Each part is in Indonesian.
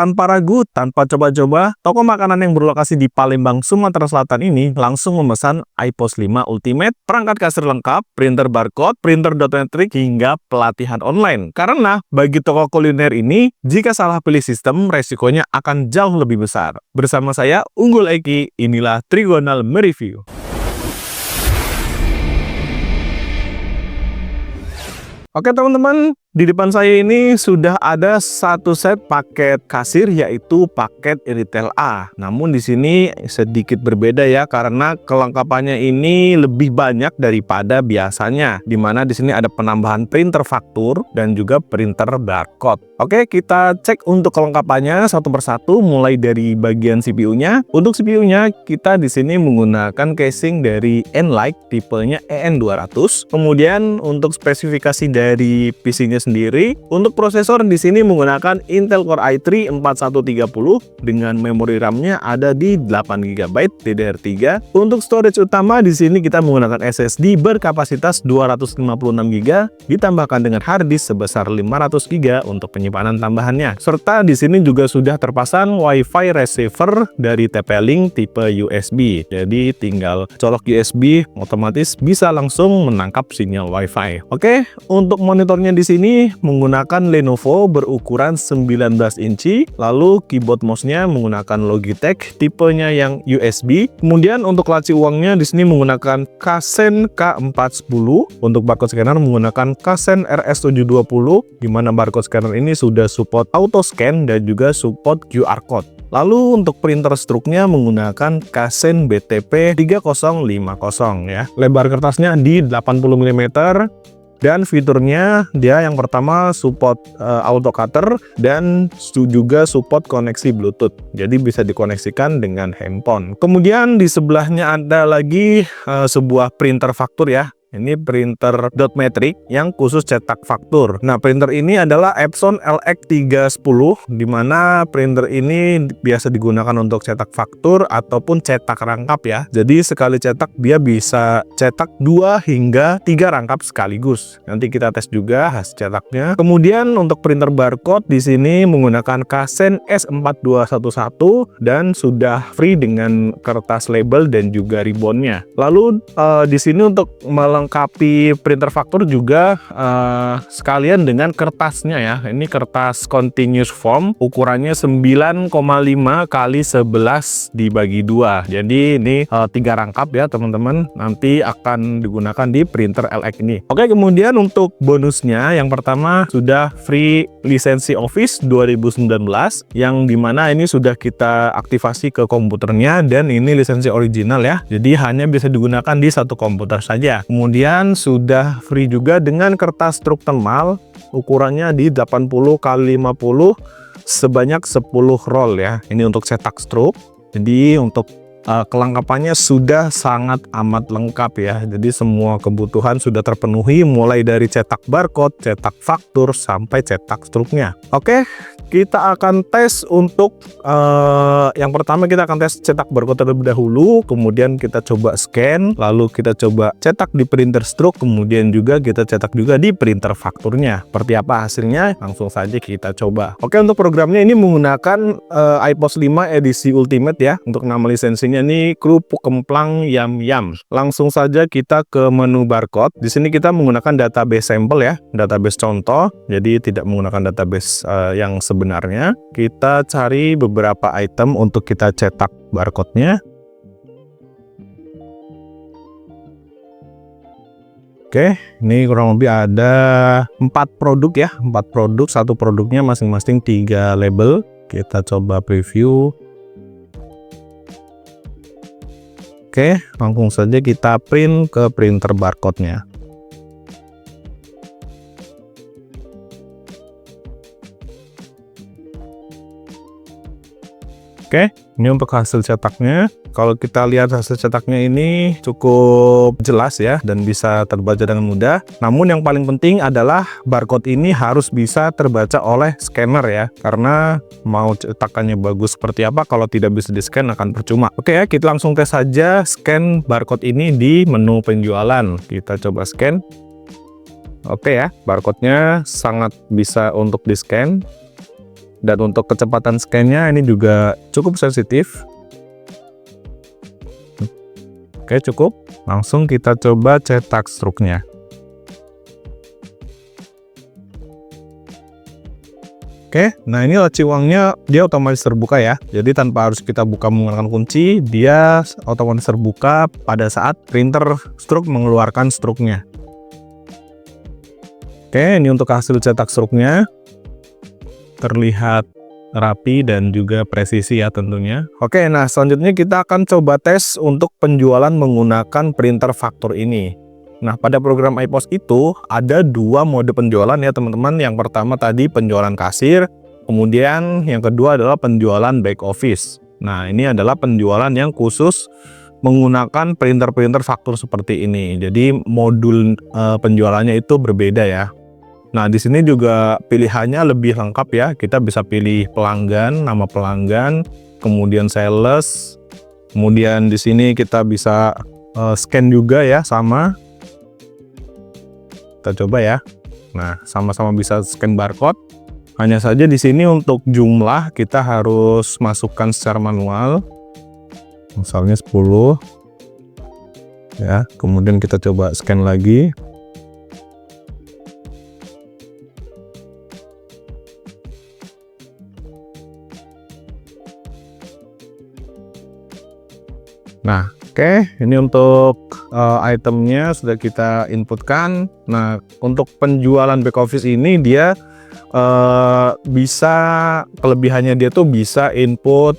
Tanpa ragu, tanpa coba-coba, toko makanan yang berlokasi di Palembang, Sumatera Selatan ini langsung memesan iPOS 5 Ultimate, perangkat kasir lengkap, printer barcode, printer dot matrix, hingga pelatihan online. Karena bagi toko kuliner ini, jika salah pilih sistem, resikonya akan jauh lebih besar. Bersama saya, Unggul Eki, inilah Trigonal Mereview. Oke teman-teman, di depan saya ini sudah ada satu set paket kasir, yaitu paket Retail A. Namun di sini sedikit berbeda ya, karena kelengkapannya ini lebih banyak daripada biasanya. Dimana di sini ada penambahan printer faktur dan juga printer barcode. Oke, kita cek untuk kelengkapannya satu persatu, mulai dari bagian CPU-nya. Untuk CPU-nya kita di sini menggunakan casing dari Enlight tipenya EN200. Kemudian untuk spesifikasi dari PC-nya sendiri, untuk prosesor di sini menggunakan Intel Core i3 4130 dengan memori RAM-nya ada di 8GB DDR3. Untuk storage utama di sini kita menggunakan SSD berkapasitas 256GB ditambahkan dengan hard disk sebesar 500GB untuk penyimpanan tambahannya. Serta di sini juga sudah terpasang WiFi receiver dari TP-Link tipe USB. Jadi tinggal colok USB, otomatis bisa langsung menangkap sinyal WiFi. Oke, untuk monitornya di sini menggunakan Lenovo berukuran 19 inci, lalu keyboard mouse-nya menggunakan Logitech tipenya yang USB. Kemudian untuk laci uangnya di sini menggunakan Kasen K410, untuk barcode scanner menggunakan Kasen RS720, di mana barcode scanner ini sudah support auto scan dan juga support QR code. Lalu untuk printer struknya menggunakan Kasen BTP 3050 ya. Lebar kertasnya di 80 mm. Dan fiturnya dia yang pertama support auto cutter dan juga support koneksi Bluetooth. Jadi bisa dikoneksikan dengan handphone. Kemudian di sebelahnya ada lagi sebuah printer faktur ya. Ini printer dot matrix yang khusus cetak faktur. Nah, printer ini adalah Epson LX310, di mana printer ini biasa digunakan untuk cetak faktur ataupun cetak rangkap ya. Jadi sekali cetak dia bisa cetak 2 hingga 3 rangkap sekaligus. Nanti kita tes juga hasil cetaknya. Kemudian untuk printer barcode di sini menggunakan Kasen S4211 dan sudah free dengan kertas label dan juga ribbonnya. Lalu di sini untuk melengkapi printer faktur juga sekalian dengan kertasnya ya. Ini kertas continuous form, ukurannya 9,5 kali 11 dibagi 2. Jadi ini 3 rangkap ya teman-teman. Nanti akan digunakan di printer LX ini. Oke, kemudian untuk bonusnya yang pertama sudah free lisensi Office 2019, yang dimana ini sudah kita aktifasi ke komputernya, dan ini lisensi original ya. Jadi hanya bisa digunakan di satu komputer saja. Kemudian sudah free juga dengan kertas struk thermal, ukurannya di 80 kali 50 sebanyak 10 roll ya. Ini untuk cetak struk. Jadi untuk kelengkapannya sudah sangat amat lengkap ya. Jadi semua kebutuhan sudah terpenuhi, mulai dari cetak barcode, cetak faktur, sampai cetak struknya. Oke, kita akan tes untuk yang pertama kita akan tes cetak barcode terlebih dahulu, kemudian kita coba scan, lalu kita coba cetak di printer struk, kemudian juga kita cetak juga di printer fakturnya. Seperti apa hasilnya? Langsung saja kita coba. Oke, untuk programnya ini menggunakan iPOS 5 edisi Ultimate ya. Untuk nama lisensinya ini Kerupuk Kemplang Yam Yam. Langsung saja kita ke menu barcode. Di sini kita menggunakan database sampel ya, database contoh. Jadi tidak menggunakan database yang sebenarnya. Kita cari beberapa item untuk kita cetak barcode-nya. Oke, ini kurang lebih ada 4 produk ya, 4 produk, satu produknya masing-masing 3 label. Kita coba preview. Oke, langsung saja kita print ke printer barcode-nya. Oke, ini untuk hasil cetaknya. Kalau kita lihat hasil cetaknya ini cukup jelas ya, dan bisa terbaca dengan mudah. Namun yang paling penting adalah barcode ini harus bisa terbaca oleh scanner ya, karena mau cetakannya bagus seperti apa, kalau tidak bisa di-scan akan percuma. Oke ya, kita langsung tes saja scan barcode ini di menu penjualan. Kita coba scan. Oke ya, barcode-nya sangat bisa untuk di-scan. Dan untuk kecepatan scan-nya ini juga cukup sensitif. Oke, cukup. Langsung kita coba cetak struknya. Oke, nah ini laci uangnya dia otomatis terbuka ya. Jadi tanpa harus kita buka menggunakan kunci, dia otomatis terbuka pada saat printer struk mengeluarkan struknya. Oke, ini untuk hasil cetak struknya. Terlihat rapi dan juga presisi ya tentunya. Oke, nah selanjutnya kita akan coba tes untuk penjualan menggunakan printer faktur ini. Nah, pada program iPOS itu ada dua mode penjualan ya teman-teman. Yang pertama tadi penjualan kasir, kemudian yang kedua adalah penjualan back office. Nah, ini adalah penjualan yang khusus menggunakan printer-printer faktur seperti ini. Jadi modul penjualannya itu berbeda ya. Nah, di sini juga pilihannya lebih lengkap ya. Kita bisa pilih pelanggan, nama pelanggan, kemudian sales. Kemudian di sini kita bisa scan juga ya, sama. Kita coba ya. Nah, sama-sama bisa scan barcode. Hanya saja di sini untuk jumlah kita harus masukkan secara manual. Misalnya 10. Ya, kemudian kita coba scan lagi. Nah, oke, ini untuk itemnya sudah kita inputkan. Nah, untuk penjualan back office ini dia bisa, kelebihannya dia tuh bisa input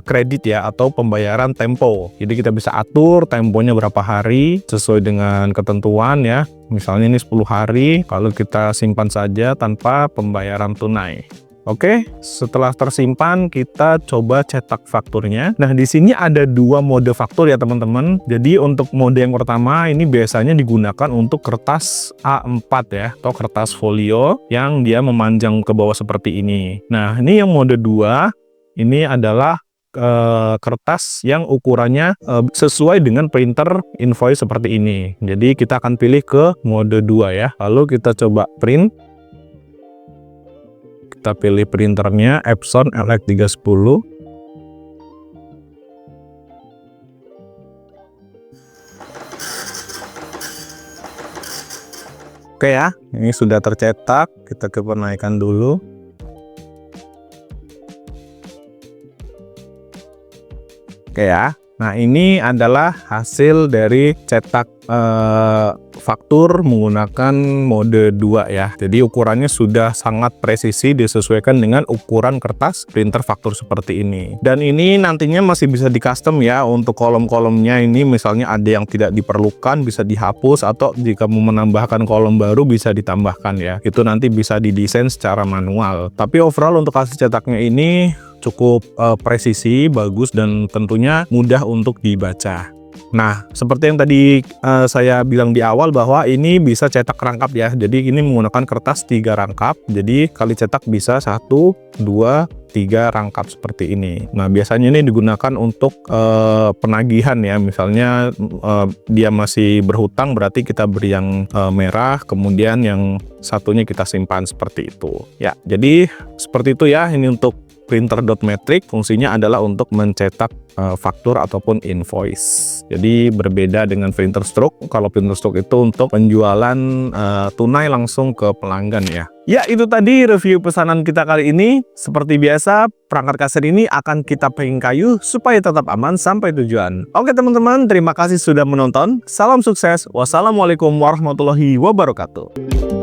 kredit ya, atau pembayaran tempo. Jadi kita bisa atur temponya berapa hari sesuai dengan ketentuan ya. Misalnya ini 10 hari, kalau kita simpan saja tanpa pembayaran tunai. Oke, setelah tersimpan kita coba cetak fakturnya. Nah, di sini ada dua mode faktur ya teman-teman. Jadi untuk mode yang pertama ini biasanya digunakan untuk kertas A4 ya, atau kertas folio yang dia memanjang ke bawah seperti ini. Nah, ini yang mode 2 ini adalah kertas yang ukurannya sesuai dengan printer invoice seperti ini. Jadi kita akan pilih ke mode 2 ya. Lalu kita coba print. Kita pilih printernya Epson LX310. Oke ya, ini sudah tercetak. Kita coba naikkan dulu. Oke ya. Nah, ini adalah hasil dari cetak faktur menggunakan mode 2 ya. Jadi ukurannya sudah sangat presisi disesuaikan dengan ukuran kertas printer faktur seperti ini. Dan ini nantinya masih bisa di custom ya untuk kolom-kolomnya ini, misalnya ada yang tidak diperlukan bisa dihapus, atau jika mau menambahkan kolom baru bisa ditambahkan ya. Itu nanti bisa didesain secara manual. Tapi overall untuk hasil cetaknya ini cukup presisi, bagus, dan tentunya mudah untuk dibaca. Nah, seperti yang tadi saya bilang di awal bahwa ini bisa cetak rangkap ya. Jadi ini menggunakan kertas 3 rangkap. Jadi kali cetak bisa 1, 2, 3 rangkap seperti ini. Nah, biasanya ini digunakan untuk penagihan ya. Misalnya dia masih berhutang, berarti kita beri yang merah, kemudian yang satunya kita simpan seperti itu. Ya, jadi seperti itu ya. Ini untuk printer dot matrix, fungsinya adalah untuk mencetak faktur ataupun invoice. Jadi berbeda dengan printer stroke. Kalau printer stroke itu untuk penjualan tunai langsung ke pelanggan ya. Ya, itu tadi review pesanan kita kali ini. Seperti biasa, perangkat kasir ini akan kita packing kayu supaya tetap aman sampai tujuan. Oke teman-teman, terima kasih sudah menonton. Salam sukses. Wassalamualaikum warahmatullahi wabarakatuh.